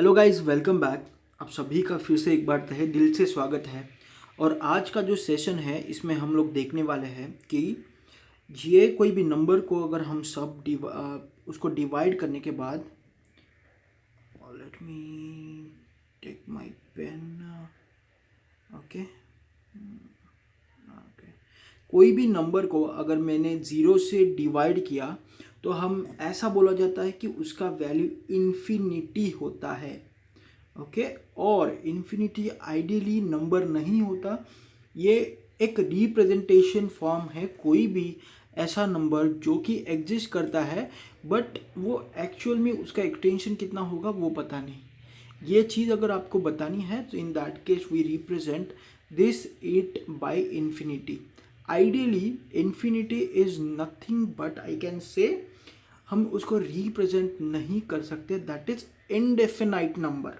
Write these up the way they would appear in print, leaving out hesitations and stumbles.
Hello guys, welcome back. आप सभी का फिर से एक बार तहे दिल से स्वागत है। और आज का जो सेशन है इसमें हम लोग देखने वाले हैं कि ये कोई भी नंबर को अगर हम उसको डिवाइड करने के बाद, let me take my pen. Okay, कोई भी नंबर को अगर मैंने ज़ीरो से डिवाइड किया तो हम ऐसा बोला जाता है कि उसका वैल्यू इन्फिनिटी होता है। ओके, और इन्फिनिटी आइडियली नंबर नहीं होता, ये एक रिप्रेजेंटेशन फॉर्म है। कोई भी ऐसा नंबर जो कि एग्जिस्ट करता है बट वो एक्चुअल में उसका एक्सटेंशन कितना होगा वो पता नहीं। ये चीज़ अगर आपको बतानी है तो in that case we represent this it by infinity. Ideally infinity is nothing but I can say हम उसको रिप्रेजेंट नहीं कर सकते, दैट इज इनडेफिनाइट नंबर।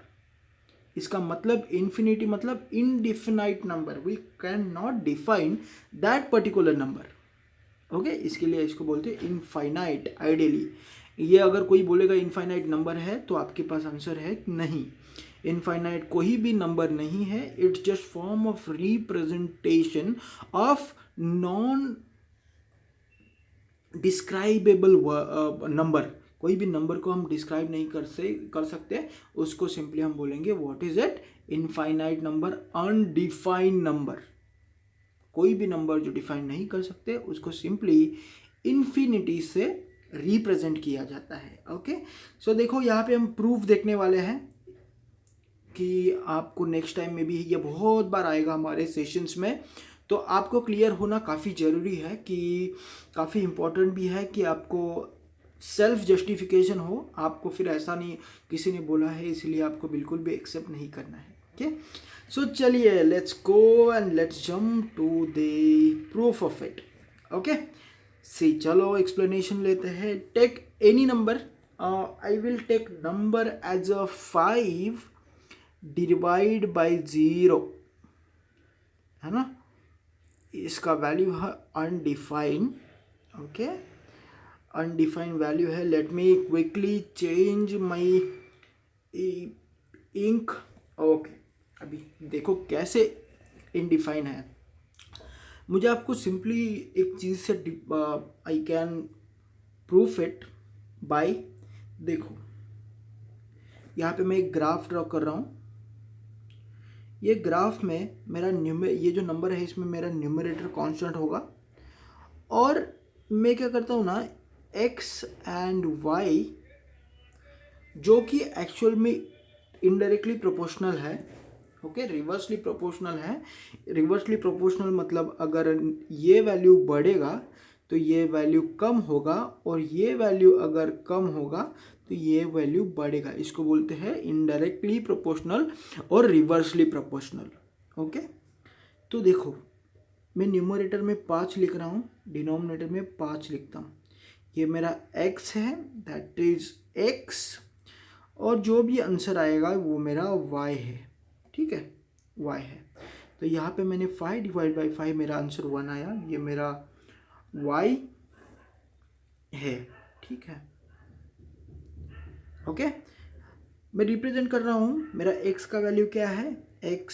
इसका मतलब इन्फिनिटी मतलब indefinite number, we can not define that particular number. Okay, इसके लिए इसको बोलते हैं इनफाइनाइट। आइडियली ये अगर कोई बोलेगा इनफाइनाइट नंबर है तो आपके पास आंसर है नहीं, इनफाइनाइट कोई भी नंबर नहीं है। It's just form of representation of non describable number. कोई भी नंबर को हम डिस्क्राइब नहीं कर सकते, उसको सिंपली हम बोलेंगे what is it, infinite number, undefined number. कोई भी नंबर जो डिफाइन नहीं कर सकते उसको सिंपली इन्फिनिटी से रिप्रेजेंट किया जाता है। ओके, सो देखो यहाँ पे हम प्रूफ देखने वाले हैं कि आपको नेक्स्ट टाइम में भी ये बहुत बार आएगा हमारे सेशंस में, तो आपको क्लियर होना काफ़ी ज़रूरी है, कि काफ़ी इम्पोर्टेंट भी है कि आपको सेल्फ जस्टिफिकेशन हो। आपको फिर ऐसा नहीं किसी ने बोला है इसलिए आपको बिल्कुल भी एक्सेप्ट नहीं करना है। ओके, सो चलिए let's go and let's jump to the proof of it. Okay, see चलो एक्सप्लेनेशन लेते हैं। Take any number, I will take number as a 5 divide by 0, है ना। इसका वैल्यू है अनडिफाइंड। ओके, अनडिफाइंड वैल्यू है। Let me quickly change my ink. Okay, अभी देखो कैसे इनडिफाइन है। मुझे आपको सिंपली एक चीज़ से I can proof it by, देखो यहाँ पे मैं एक ग्राफ ड्रॉ कर रहा हूँ। ये ग्राफ में मेरा ये जो नंबर है इसमें मेरा न्यूमरेटर कांस्टेंट होगा, और मैं क्या करता हूँ ना, x एंड y जो कि एक्चुअल में इनडायरेक्टली प्रोपोर्शनल है। ओके, रिवर्सली प्रोपोर्शनल है। रिवर्सली प्रोपोर्शनल मतलब अगर ये वैल्यू बढ़ेगा तो ये वैल्यू कम होगा, और ये वैल्यू अगर कम होगा तो ये वैल्यू बढ़ेगा। इसको बोलते हैं इनडायरेक्टली प्रोपोर्शनल और रिवर्सली प्रोपोर्शनल। ओके, तो देखो मैं न्यूमरेटर में 5 लिख रहा हूँ, डिनोमिनेटर में 5 लिखता हूँ। ये मेरा x है, दैट इज x, और जो भी आंसर आएगा वो मेरा y है। ठीक है, y है। तो यहाँ पे मैंने 5 डिवाइड बाई 5, मेरा आंसर 1 आया। ये मेरा y है। ठीक है, ओके, मैं रिप्रेजेंट कर रहा हूँ। मेरा x का वैल्यू क्या है, x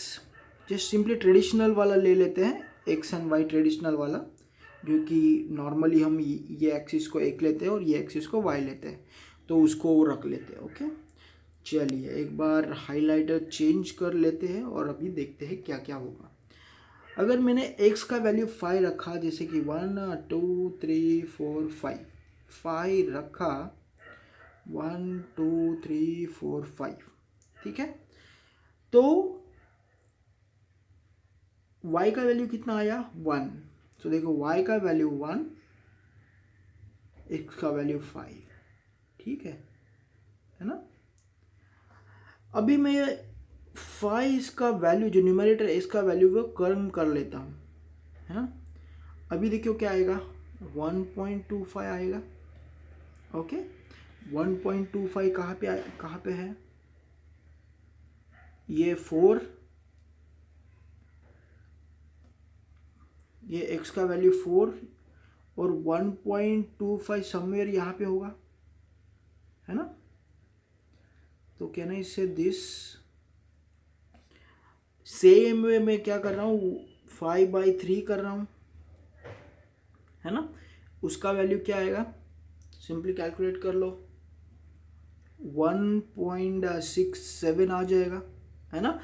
जस्ट सिंपली ट्रेडिशनल वाला ले लेते हैं, x एंड y ट्रेडिशनल वाला, जो कि नॉर्मली हम ये एक्सिस को एक लेते हैं और ये एक्सिस को y लेते हैं, तो उसको रख लेते हैं। ओके, चलिए एक बार हाइलाइटर चेंज कर लेते हैं और अभी देखते हैं क्या क्या होगा। अगर मैंने x का वैल्यू 5 रखा, जैसे कि 1 2 3 4 5 रखा, 1 2 3 4 5, ठीक है, तो y का वैल्यू कितना आया, 1। तो देखो y का वैल्यू 1, x का वैल्यू 5, ठीक है ना। अभी मैं 5 का वैल्यू जो न्यूमरेटर है इसका वैल्यू वो कम कर लेता हूँ, है ना। अभी देखियो क्या आएगा, 1.25 आएगा। ओके, 1.25 कहाँ पे है, ये 4, ये x का वैल्यू 4, और 1.25 समवेयर यहाँ पे होगा, है ना। तो कैन आई से दिस, सेम वे में क्या कर रहा हूँ, 5/3 कर रहा हूँ, है ना। उसका वैल्यू क्या आएगा, सिंपली कैलकुलेट कर लो, 1.67 आ जाएगा, है ना।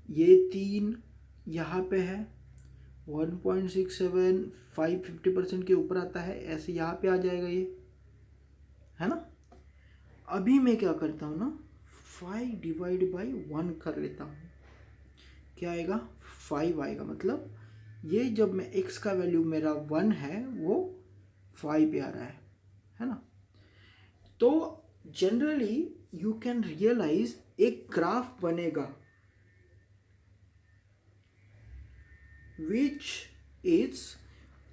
ये 3 यहाँ पे है, 1.67 550% के ऊपर आता है, ऐसे यहाँ पे आ जाएगा ये, है ना। अभी मैं क्या करता हूँ ना, 5/1 कर लेता हूँ, क्या आएगा, 5 आएगा। मतलब ये जब मैं x का वैल्यू मेरा 1 है वो 5 पे आ रहा है ना। तो जनरली यू कैन रियलाइज एक ग्राफ बनेगा विच इज,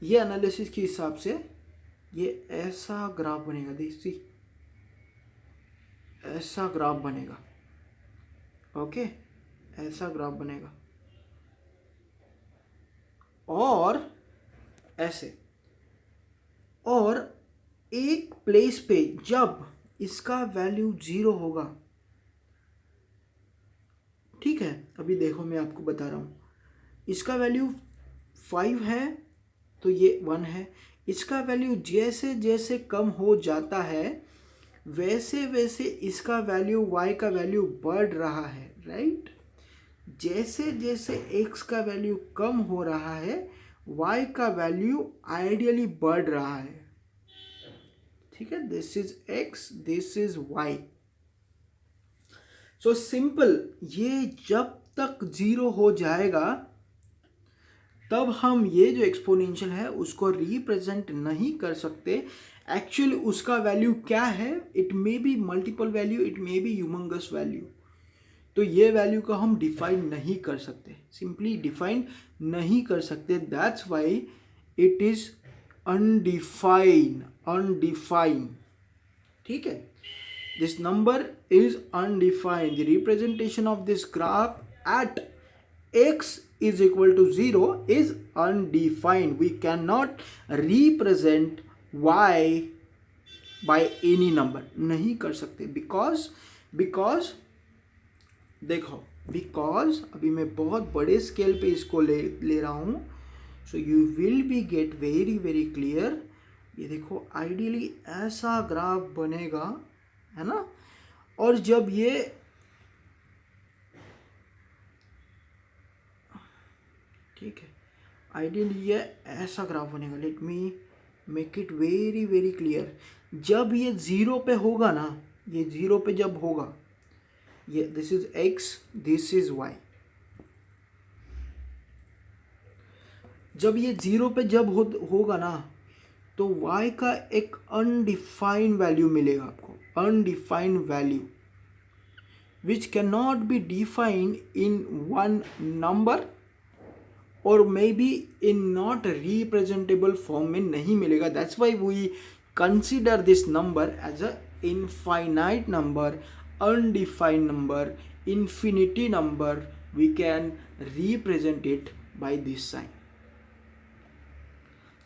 ये एनालिसिस के हिसाब से ये ऐसा ग्राफ बनेगा, देखिए ऐसा ग्राफ बनेगा, ओके, ऐसा ग्राफ बनेगा, और ऐसे, और एक प्लेस पे जब इसका वैल्यू 0 होगा, ठीक है, अभी देखो मैं आपको बता रहा हूँ, इसका वैल्यू 5 है तो ये 1 है, इसका वैल्यू जैसे जैसे कम हो जाता है वैसे वैसे इसका वैल्यू, y का वैल्यू बढ़ रहा है, राइट। जैसे जैसे x का वैल्यू कम हो रहा है y का वैल्यू आइडियली बढ़ रहा है, ठीक है। This is x, this is y। So simple, ये जब तक 0 हो जाएगा तब हम ये जो एक्सपोनेंशियल है उसको रिप्रेजेंट नहीं कर सकते। एक्चुअली उसका वैल्यू क्या है, it may be multiple value, it may be humongous value. तो ये वैल्यू को हम डिफाइन नहीं कर सकते, सिंपली डिफाइन नहीं कर सकते, that's why it is undefine, ठीक है। This number is undefined, the representation of this graph at x is equal to 0 is undefined. We cannot represent y by any number, नहीं कर सकते, because देखो, because अभी मैं बहुत बड़े स्केल पे इसको ले रहा हूँ, so you will be get very clear। ये देखो आइडियली ऐसा ग्राफ बनेगा, है ना, और जब ये ठीक है, आइडियली ये ऐसा ग्राफ बनेगा, let me make it very clear. जब ये 0 पे होगा ना, ये 0 पे जब होगा, ये this is x, this is y, जब ये 0 पे जब होगा ना तो y का एक अनडिफाइंड वैल्यू मिलेगा आपको, undefined value which can not be defined in one number और may be in not representable form में नहीं मिलेगा। That's why we consider this number as a infinite number, undefined number, infinity number, we can represent it by this sign।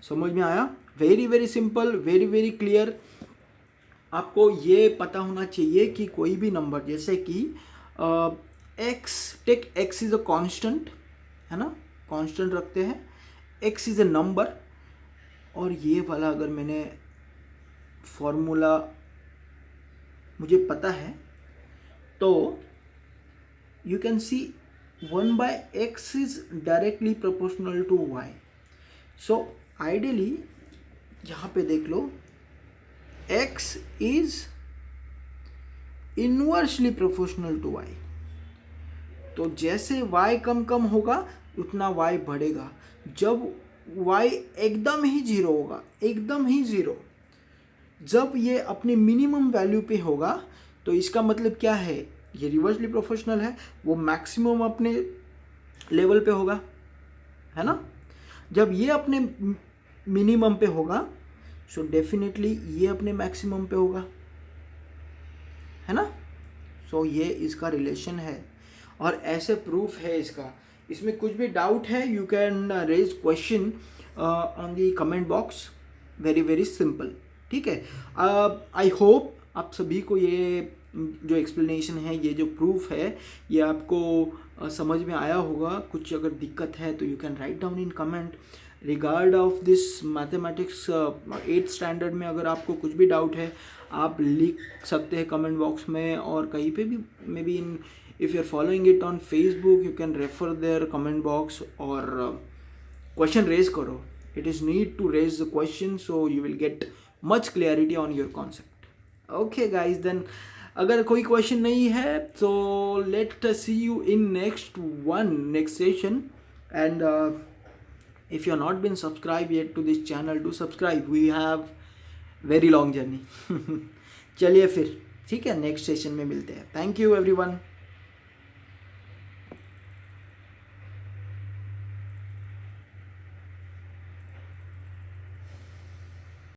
समझ में आया? Very simple, very clear. आपको ये पता होना चाहिए कि कोई भी नंबर, जैसे कि x, take x is a constant, है ना, कांस्टेंट रखते हैं, x इज अ नंबर, और ये वाला अगर मैंने फॉर्मूला मुझे पता है तो you can see 1/x is directly proportional to y। So ideally यहाँ पे देख लो, x is inversely proportional to y। तो जैसे y कम होगा उतना y बढ़ेगा। जब y एकदम ही 0 होगा, एकदम ही 0, जब ये अपने मिनिमम वैल्यू पे होगा तो इसका मतलब क्या है, ये रिवर्सली प्रोपोर्शनल है, वो मैक्सिमम अपने लेवल पे होगा, है ना। जब ये अपने मिनिमम पे होगा सो डेफिनेटली ये अपने मैक्सिमम पे होगा, है ना। सो ये इसका रिलेशन है और ऐसे प्रूफ है इसका। इसमें कुछ भी डाउट है you can raise question on the comment box, very simple, ठीक है। आई होप आप सभी को ये जो एक्सप्लेनेशन है, ये जो प्रूफ है, ये आपको समझ में आया होगा। कुछ अगर दिक्कत है तो you can write down in comment regard of this mathematics 8th standard में। अगर आपको कुछ भी डाउट है आप लिख सकते हैं कमेंट बॉक्स में, और कहीं पे भी, may be in if you are following it on Facebook you can refer there comment box, और क्वेश्चन रेज करो। It is need to raise the question so you will get much clarity on your concept. Okay guys, then अगर कोई क्वेश्चन नहीं है तो let see you in next session. And if you are not been subscribed yet to this channel, do subscribe. We have very long journey. चलिए फिर, ठीक है, नेक्स्ट सेशन में मिलते हैं। Thank you everyone.